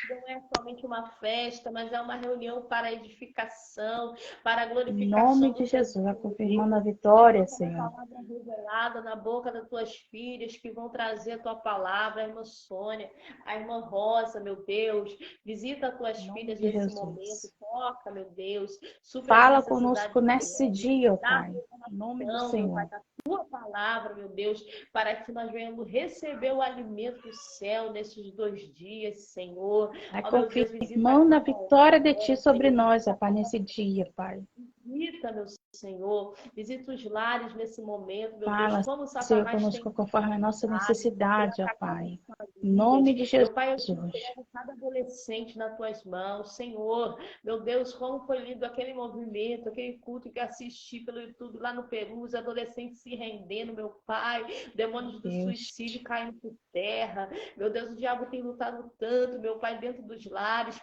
evento não é somente uma festa, mas é uma reunião para edificação, para a Em glorificação nome do de teu Jesus, nome, confirmando a Deus. vitória, Coloca uma Senhor. palavra revelada na boca das tuas filhas que vão trazer a tua palavra, a irmã Sônia, a irmã Rosa, meu Deus. Visita as tuas Em nome filhas de nesse Jesus. momento, toca, meu Deus. Supre as Fala necessidades conosco nesse delas. dia, ó Dá Pai. Em nome do meu Senhor. Pai, da tua palavra, meu Deus, para que nós venhamos receber o alimento do céu nesses 2 dias, Senhor. Vai Ó, meu Deus, visita confirmando a cada vitória de ti lar, sobre Senhor. nós, ó Pai, nesse dia, Pai. Visita, meu Senhor, visita os lares nesse momento, meu Fala, Deus, como Senhor, Satanás tem conosco conforme a nossa necessidade, ó atacado Pai. as Em nome de famílias. Meu Pai, eu te Jesus. entrego cada adolescente nas tuas mãos, Senhor. Meu Deus, como foi lindo aquele movimento, aquele culto que assisti pelo YouTube lá no Peru, os adolescentes se rendendo, meu Pai, demônios do suicídio caindo por terra. Meu Deus, o diabo tem lutado tanto, meu Pai, dentro dos lares.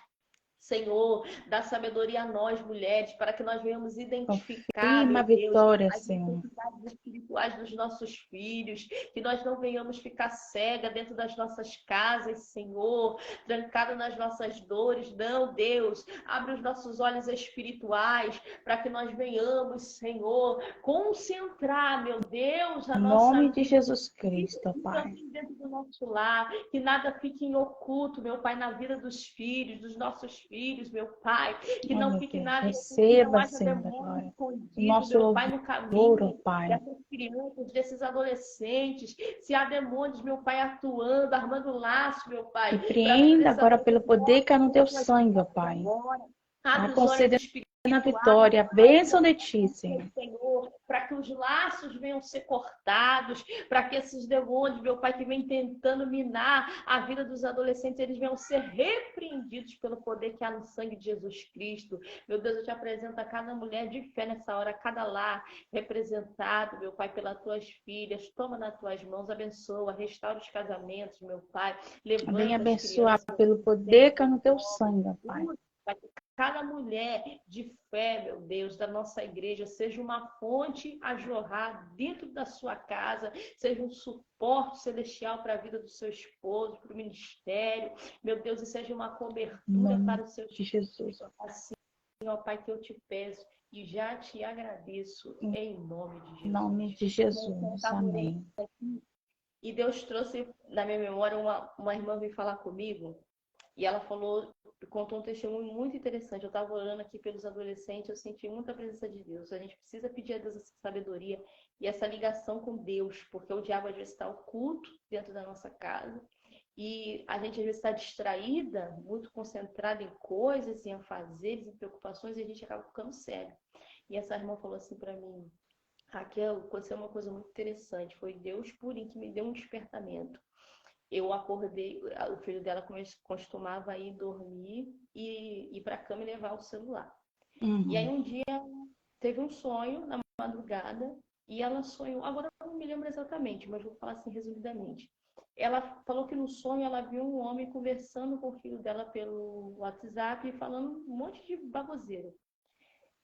Senhor, dá sabedoria a nós, mulheres, para que nós venhamos identificar, Confirma meu a Deus, vitória, as Senhor. necessidades espirituais dos nossos filhos, que nós não venhamos ficar cega dentro das nossas casas, Senhor, trancada nas nossas dores. Não, Deus, abre os nossos olhos espirituais para que nós venhamos, Senhor, concentrar, meu Deus, a Em nossa nome vida de Jesus Cristo, Pai. dentro do nosso lar, que nada fique em oculto, meu Pai, na vida dos filhos, dos nossos filhos, meu Pai, que Oh, não meu fique Deus. nada em oculto, que não Receba, haja Senhor, da demônio glória. O escondido, nosso meu Pai, no louvor, ó caminho Pai. dessas crianças, desses adolescentes. Se há demônios, meu Pai, atuando, armando laço, meu Pai, para fazer Repreenda esses agora pelo poder que há no teu adolescentes sangue, ó Pai. agora. Vai Abre os olhos concedendo espirituais, a vitória, a bênção de ti, Senhor. Senhor, para que os laços venham ser cortados, para que esses demônios, meu Pai, que vem tentando minar a vida dos adolescentes, eles venham ser repreendidos pelo poder que há no sangue de Jesus Cristo. Meu Deus, eu te apresento a cada mulher de fé nessa hora, cada lar representado, meu Pai, pelas tuas filhas. Toma nas tuas mãos, abençoa, restaura os casamentos, meu Pai. Levanta Bem as abençoar crianças, pelo poder que há no teu sangue, ó Pai. para que cada mulher de fé, meu Deus, da nossa igreja, seja uma fonte a jorrar dentro da sua casa, seja um suporte celestial para a vida do seu esposo, para o ministério, meu Deus, e seja uma cobertura para o seu de Jesus. assim, ó Pai, que eu te peço e já te agradeço em nome de Jesus. Em nome de Jesus, amém. E Deus trouxe na minha memória uma irmã veio falar comigo. E ela contou um testemunho muito interessante. Eu estava orando aqui pelos adolescentes, eu senti muita presença de Deus. A gente precisa pedir a Deus essa sabedoria e essa ligação com Deus, porque o diabo às vezes está oculto dentro da nossa casa. E a gente às vezes está distraída, muito concentrada em coisas, em afazeres, em preocupações, e a gente acaba ficando cego. E essa irmã falou assim para mim, Raquel, aconteceu uma coisa muito interessante. Foi Deus purinho que me deu um despertamento. Eu acordei, o filho dela costumava ir dormir e ir para a cama e levar o celular. E aí um dia teve um sonho na madrugada e ela sonhou, agora eu não me lembro exatamente, mas vou falar assim resumidamente. Ela falou que no sonho ela viu um homem conversando com o filho dela pelo WhatsApp e falando um monte de baboseira.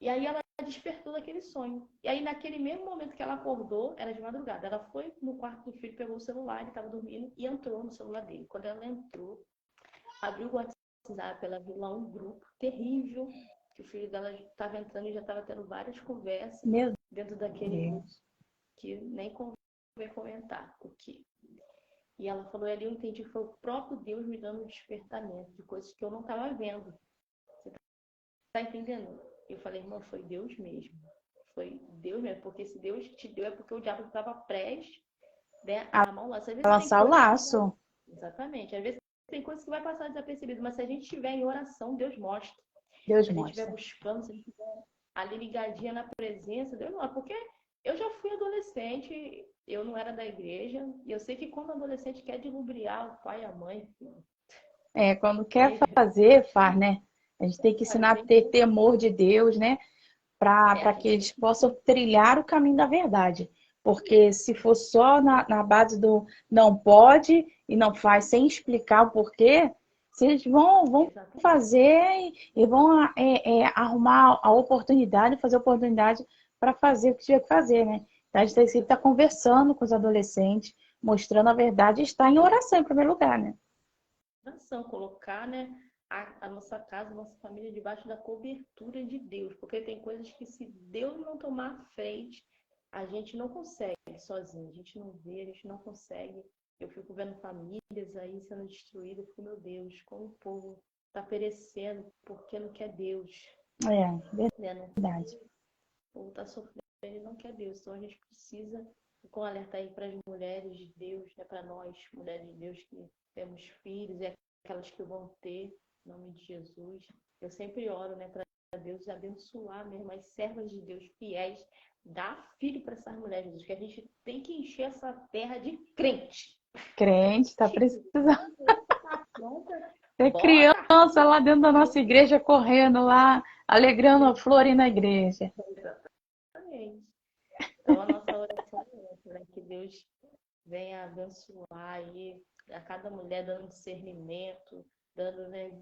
E aí ela despertou daquele sonho. E aí, naquele mesmo momento que ela acordou, era de madrugada, ela foi no quarto do filho, pegou o celular, ele estava dormindo, e entrou no celular dele. Quando ela entrou, abriu o WhatsApp, ela viu lá um grupo terrível, que o filho dela estava entrando e já estava tendo várias conversas dentro daquele grupo, que nem convém comentar o que. E ela falou, e ali eu entendi que foi o próprio Deus me dando um despertamento de coisas que eu não estava vendo. Você tá entendendo? Eu falei, irmã, foi Deus mesmo. Foi Deus mesmo, porque se Deus te deu é porque o diabo estava prestes, né, a amar o laço. Às vezes tem Lançar o coisas laço. exatamente. Às vezes tem coisas que vai passar desapercebido, mas se a gente estiver em oração, Deus mostra. Deus Se a gente estiver mostra. buscando, se a gente estiver ali ligadinha na presença, Deus mostra. Porque eu já fui adolescente, eu não era da igreja, e eu sei que quando o adolescente quer dilubriar o pai e a mãe, Quando quer fazer, faz, né? A gente tem que olha, ensinar a ter temor de Deus, né? Para que eles possam trilhar o caminho da verdade. Porque se for só na base do não pode e não faz sem explicar o porquê, vocês vão fazer e vão arrumar a oportunidade, fazer a oportunidade para fazer o que tiver que fazer, né? Então a gente tem que estar conversando com os adolescentes, mostrando a verdade e estar em oração em primeiro lugar, né? oração, colocar, né, a nossa casa, a nossa família debaixo da cobertura de Deus, porque tem coisas que se Deus não tomar a frente, a gente não consegue sozinho, a gente não vê, a gente não consegue. Eu fico vendo famílias aí sendo destruídas, porque, meu Deus, como o povo está perecendo porque não quer Deus. Verdade. O povo está sofrendo e não quer Deus. Então a gente precisa, com alerta aí para as mulheres de Deus, né, para nós, mulheres de Deus que temos filhos e aquelas que vão ter, em nome de Jesus. Eu sempre oro, né, para Deus abençoar mesmo as servas de Deus fiéis, dar filho para essas mulheres, Jesus, que a gente tem que encher essa terra de crente. Crente, tá precisando. Tá pronta? Ter criança lá dentro da nossa igreja correndo lá, alegrando a flor na igreja. Exatamente. Então a nossa oração é essa, né? Que Deus venha abençoar aí a cada mulher, dando discernimento, dando, né,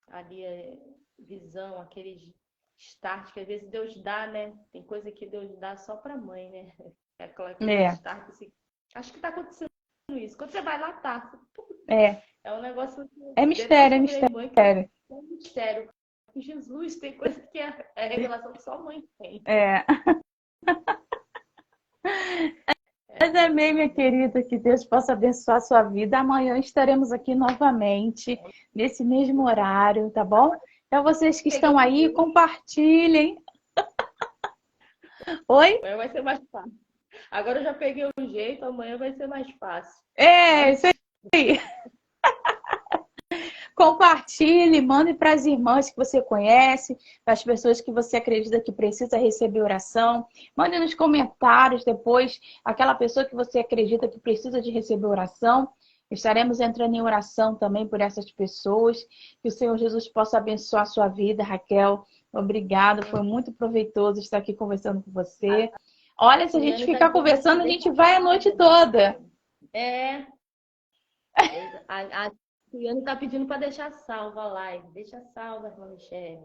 ali visão, aqueles start que às vezes Deus dá, né? Tem coisa que Deus dá só para mãe, né? Aquele start assim. Acho que tá acontecendo isso. Quando você vai lá, tá. É um negócio. É mistério, é mistério. É um mistério. Jesus, tem coisa que é revelação que só mãe tem. Mas amém, minha querida, que Deus possa abençoar a sua vida. Amanhã estaremos aqui novamente, nesse mesmo horário, tá bom? Então, vocês que estão aí, compartilhem. Oi? Amanhã vai ser mais fácil. Agora eu já peguei o jeito, amanhã vai ser mais fácil. Isso aí. Compartilhe, mande para as irmãs que você conhece, para as pessoas que você acredita que precisa receber oração. Mande nos comentários depois aquela pessoa que você acredita que precisa de receber oração. Estaremos entrando em oração também por essas pessoas. Que o Senhor Jesus possa abençoar a sua vida, Raquel. Obrigada, foi muito proveitoso estar aqui conversando com você. Olha, se a gente ficar conversando, a gente vai a noite toda. A Ciane tá pedindo para deixar salva a live. Deixa salva, irmã Michele.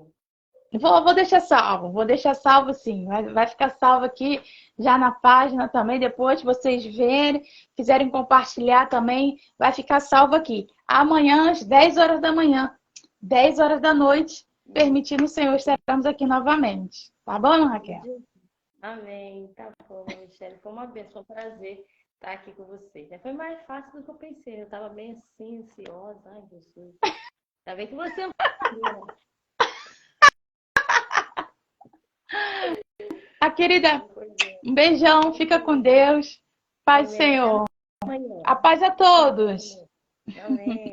Vou deixar salvo sim. Vai ficar salvo aqui já na página também. Depois vocês verem, quiserem compartilhar também, vai ficar salvo aqui. Amanhã, às 10 horas da manhã, 10 horas da noite, permitindo o Senhor, estaremos aqui novamente. Tá bom, Raquel? Amém. Tá bom, Michele. Foi uma bênção, um prazer estar aqui com vocês. Foi mais fácil do que eu pensei. Eu estava bem assim, ansiosa. Ai, Jesus. Ainda bem que você querida, um beijão. Fica com Deus. Paz do Senhor. A paz a todos. Amém.